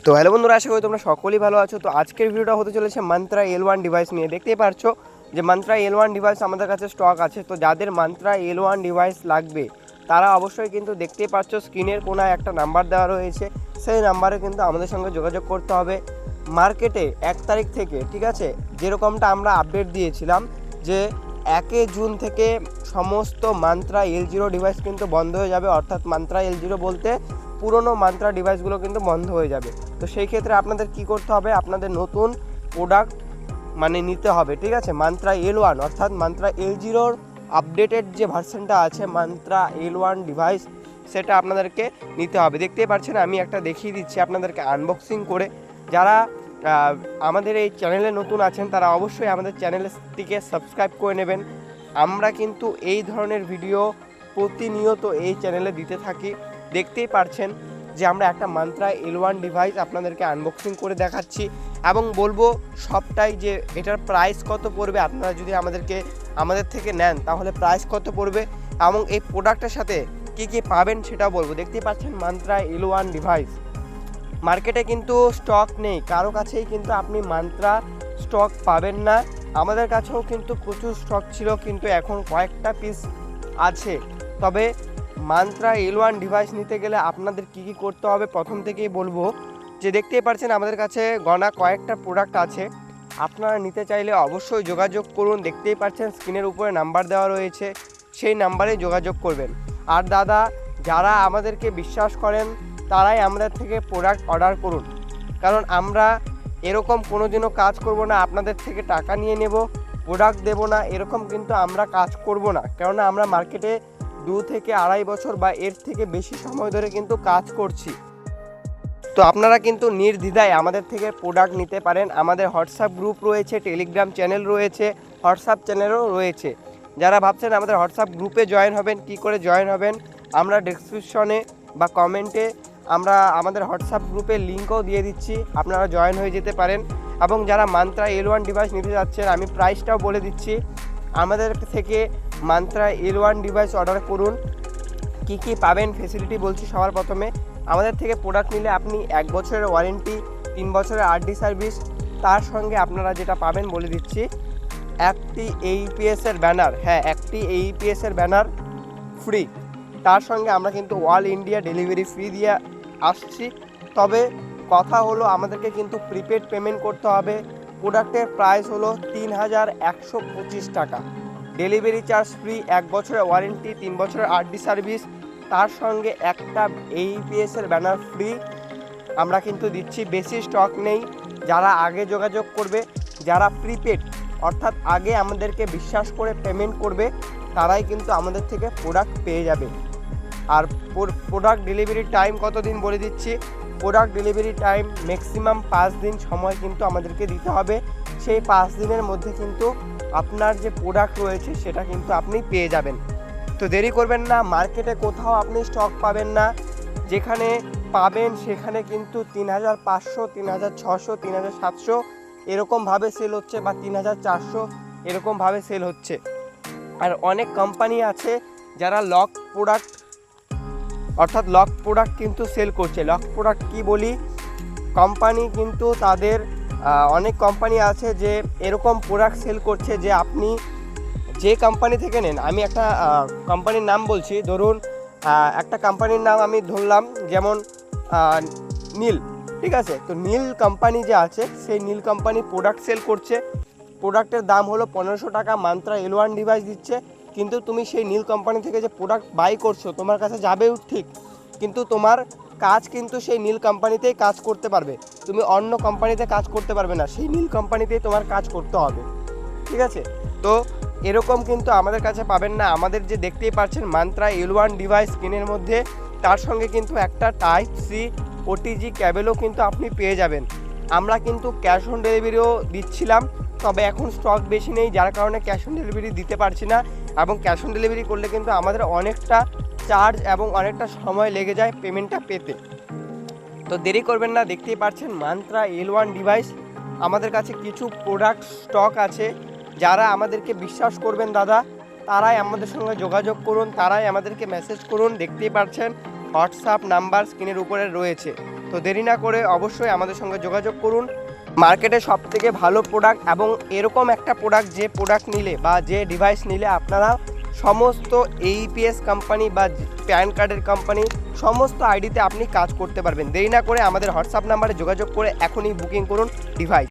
তো হ্যালো বন্ধুরা, আশা করি তোমরা সকলেই ভালো আছো। তো আজকের ভিডিওটা হতে চলেছে মান্ত্রা L1 ডিভাইস নিয়ে। দেখতেই পারছো যে মান্ত্রা L1 ডিভাইস আমাদের কাছে স্টক আছে। তো যাদের মান্ত্রা L1 ডিভাইস লাগবে তারা অবশ্যই কিন্তু দেখতেই পাচ্ছ স্ক্রিনের কোনায় একটা নাম্বার দেওয়া রয়েছে, সেই নাম্বারে কিন্তু আমাদের সঙ্গে যোগাযোগ করতে হবে। মার্কেটে 1 তারিখ থেকে, ঠিক আছে, যেরকমটা আমরা আপডেট দিয়েছিলাম যে 1 জুন থেকে সমস্ত মান্ত্রা L0 ডিভাইস কিন্তু বন্ধ হয়ে যাবে, অর্থাৎ মান্ত্রা L0 বলতে পুরনো মান্ত্রা ডিভাইসগুলো কিন্তু বন্ধ হয়ে যাবে। তো সেই ক্ষেত্রে আপনাদের কি করতে হবে, আপনাদের নতুন প্রোডাক্ট নিতে হবে, ঠিক আছে। মান্ত্রা L1 অর্থাৎ মান্ত্রা L0 আপডেটেড যে ভার্সনটা আছে মান্ত্রা L1 ডিভাইস, সেটা আপনাদেরকে নিতে হবে। দেখতেই পাচ্ছেন আমি একটা দেখিয়ে দিচ্ছি আপনাদেরকে আনবক্সিং করে। যারা আমাদের এই চ্যানেলে নতুন আছেন তারা অবশ্যই আমাদের চ্যানেলটিকে সাবস্ক্রাইব করে নেবেন। আমরা কিন্তু এই ধরনের ভিডিও প্রতিনিয়ত এই চ্যানেলে দিতে থাকি। দেখতেই পারছেন যে আমরা একটা মান্ত্রা L1 ডিভাইস আপনাদেরকে আনবক্সিং করে দেখাচ্ছি এবং বলবো সবটাই যে এটার প্রাইস কত পড়বে। আপনারা যদি আমাদের থেকে নেন তাহলে প্রাইস কত পড়বে এবং এই প্রোডাক্টের সাথে কি কি পাবেন সেটাও বলবো। দেখতেই পাচ্ছেন মান্ত্রা L1 ডিভাইস মার্কেটে কিন্তু স্টক নেই, কারো কাছেই কিন্তু আপনি মান্ত্রা স্টক পাবেন না। আমাদের কাছেও কিন্তু প্রচুর স্টক ছিল, কিন্তু এখন কয়েকটা পিস আছে। তবে মান্ত্রা L1 ডিভাইস নিতে গেলে আপনাদের কি কি করতে হবে প্রথম থেকেই বলবো। যে দেখতেই পাচ্ছেন আমাদের কাছে গণা কয়েকটা প্রোডাক্ট আছে, আপনারা নিতে চাইলে অবশ্যই যোগাযোগ করুন। দেখতেই পাচ্ছেন স্ক্রিনের উপরে নাম্বার দেওয়া রয়েছে, সেই নাম্বারে যোগাযোগ করবেন। আর দাদা, যারা আমাদেরকে বিশ্বাস করেন তারাই আমাদের থেকে প্রোডাক্ট অর্ডার করুন, কারণ আমরা এরকম কোনোদিনও কাজ করব না আপনাদের থেকে টাকা নিয়ে নেব, প্রোডাক্ট দেব না, এরকম কিন্তু আমরা কাজ করব না। কেননা আমরা মার্কেটে 2 থেকে 2.5 বছর বা এর থেকে বেশি সময় ধরে কিন্তু কাজ করছি। তো আপনারা কিন্তু নির্দ্বিধায় আমাদের থেকে প্রোডাক্ট নিতে পারেন। আমাদের হোয়াটসঅ্যাপ গ্রুপ রয়েছে, টেলিগ্রাম চ্যানেল রয়েছে, হোয়াটসঅ্যাপ চ্যানেলও রয়েছে। যারা ভাবছেন আমাদের হোয়াটসঅ্যাপ গ্রুপে জয়েন হবেন, কি করে জয়েন হবেন, আমরা ডেসক্রিপশনে বা কমেন্টে আমরা আমাদের হোয়াটসঅ্যাপ গ্রুপের লিঙ্কও দিয়ে দিচ্ছি, আপনারা জয়েন হয়ে যেতে পারেন। এবং যারা মান্ত্রা L1 ডিভাইস নিতে যাচ্ছেন আমি প্রাইসটাও বলে দিচ্ছি। আমাদের থেকে মান্ত্রা L1 ডিভাইস অর্ডার করুন। কি কি পাবেন ফেসিলিটি বলছি সবার প্রথমে। আমাদের থেকে প্রোডাক্ট নিলে আপনি 1 বছরের ওয়ারেন্টি, 3 বছরের RD সার্ভিস, তার সঙ্গে আপনারা যেটা পাবেন বলে দিচ্ছি, একটি AEPS-এর ব্যানার, হ্যাঁ একটি AEPS-এর ব্যানার ফ্রি। তার সঙ্গে আমরা কিন্তু অল ইন্ডিয়া ডেলিভারি ফ্রি দিয়ে আসছি। তবে কথা হলো আমাদেরকে কিন্তু প্রিপেড পেমেন্ট করতে হবে। প্রোডাক্টের প্রাইস হলো 3125 টাকা, ডেলিভারি চার্জ ফ্রি, 1 বছরের ওয়ারেন্টি, 3 বছরের RD সার্ভিস, তার সঙ্গে একটা AEPS-এর ব্যানার ফ্রি আমরা কিন্তু দিচ্ছি। বেশি স্টক নেই, যারা আগে যোগাযোগ করবে, যারা প্রিপেড অর্থাৎ আগে আমাদেরকে বিশ্বাস করে পেমেন্ট করবে, তারাই কিন্তু আমাদের থেকে প্রোডাক্ট পেয়ে যাবে। আর প্রোডাক্ট ডেলিভারি টাইম কত দিন বলে দিচ্ছি। প্রোডাক্ট ডেলিভারি টাইম ম্যাক্সিমাম 5 দিন সময় কিন্তু আমাদেরকে দিতে হবে। সেই 5 দিনের মধ্যে কিন্তু আপনার যে প্রোডাক্ট রয়েছে সেটা কিন্তু আপনি পেয়ে যাবেন। তো দেরি করবেন না, মার্কেটে কোথাও আপনি স্টক পাবেন না, যেখানে পাবেন সেখানে কিন্তু 3500, 3600, 3700 এরকমভাবে সেল হচ্ছে, বা 3400 এরকমভাবে সেল হচ্ছে। আর অনেক কোম্পানি আছে যারা লক প্রোডাক্ট অর্থাৎ লক প্রোডাক্ট কিন্তু সেল করছে। লক প্রোডাক্ট কি বলি, কোম্পানি কিন্তু তাদের অনেক কোম্পানি আছে যে এরকম প্রোডাক্ট সেল করছে যে আপনি যে কোম্পানি থেকে নেন, আমি একটা কোম্পানির নাম বলছি, ধরুন একটা কোম্পানির নাম আমি ধরলাম, যেমন নীল, ঠিক আছে। তো নীল কোম্পানি যে আছে সেই নীল কোম্পানি প্রোডাক্ট সেল করছে, প্রোডাক্টের দাম হলো 1500 টাকা, মান্ত্রা L1 ডিভাইস দিচ্ছে। কিন্তু তুমি সেই নীল কোম্পানি থেকে যে প্রোডাক্ট বাই করছো তোমার কাছে যাবেও ঠিক, কিন্তু তোমার কাজ কিন্তু সেই নীল কোম্পানিতেই কাজ করতে পারবে, তুমি অন্য কোম্পানিতে কাজ করতে পারবে না, সেই নীল কোম্পানিতেই তোমার কাজ করতে হবে, ঠিক আছে। তো এরকম কিন্তু আমাদের কাছে পাবেন না। আমাদের যে দেখতেই পাচ্ছেন মান্ত্রা L1 ডিভাইস স্ক্রিনের মধ্যে, তার সঙ্গে কিন্তু একটা Type-C OTG ক্যাবেলও কিন্তু আপনি পেয়ে যাবেন। আমরা কিন্তু ক্যাশ অন ডেলিভারিও দিচ্ছিলাম, তবে এখন স্টক বেশি নেই, যার কারণে ক্যাশ অন ডেলিভারি দিতে পারছি না। এবং ক্যাশ অন ডেলিভারি করলে কিন্তু আমাদের অনেকটা চার্জ এবং অনেকটা সময় লেগে যায় পেমেন্টটা পেতে। তো দেরি করবেন না, দেখতেই পাচ্ছেন মান্ত্রা L1 ডিভাইস আমাদের কাছে কিছু প্রোডাক্ট স্টক আছে। যারা আমাদেরকে বিশ্বাস করবেন দাদা, তারাই আমাদের সঙ্গে যোগাযোগ করুন, তারাই আমাদেরকে মেসেজ করুন। দেখতেই পাচ্ছেন হোয়াটসঅ্যাপ নাম্বার স্ক্রিনের উপরে রয়েছে, তো দেরি না করে অবশ্যই আমাদের সঙ্গে যোগাযোগ করুন। মার্কেটে সবথেকে ভালো প্রোডাক্ট এবং এরকম একটা প্রোডাক্ট যে প্রোডাক্ট নিলে বা যে ডিভাইস নিলে আপনারা সমস্ত এইপিএস কোম্পানি বা প্যান কার্ডের কোম্পানি সমস্ত আইডিতে আপনি কাজ করতে পারবেন। দেরি না করে আমাদের হোয়াটসঅ্যাপ নাম্বারে যোগাযোগ করে এখনই বুকিং করুন ডিভাইস।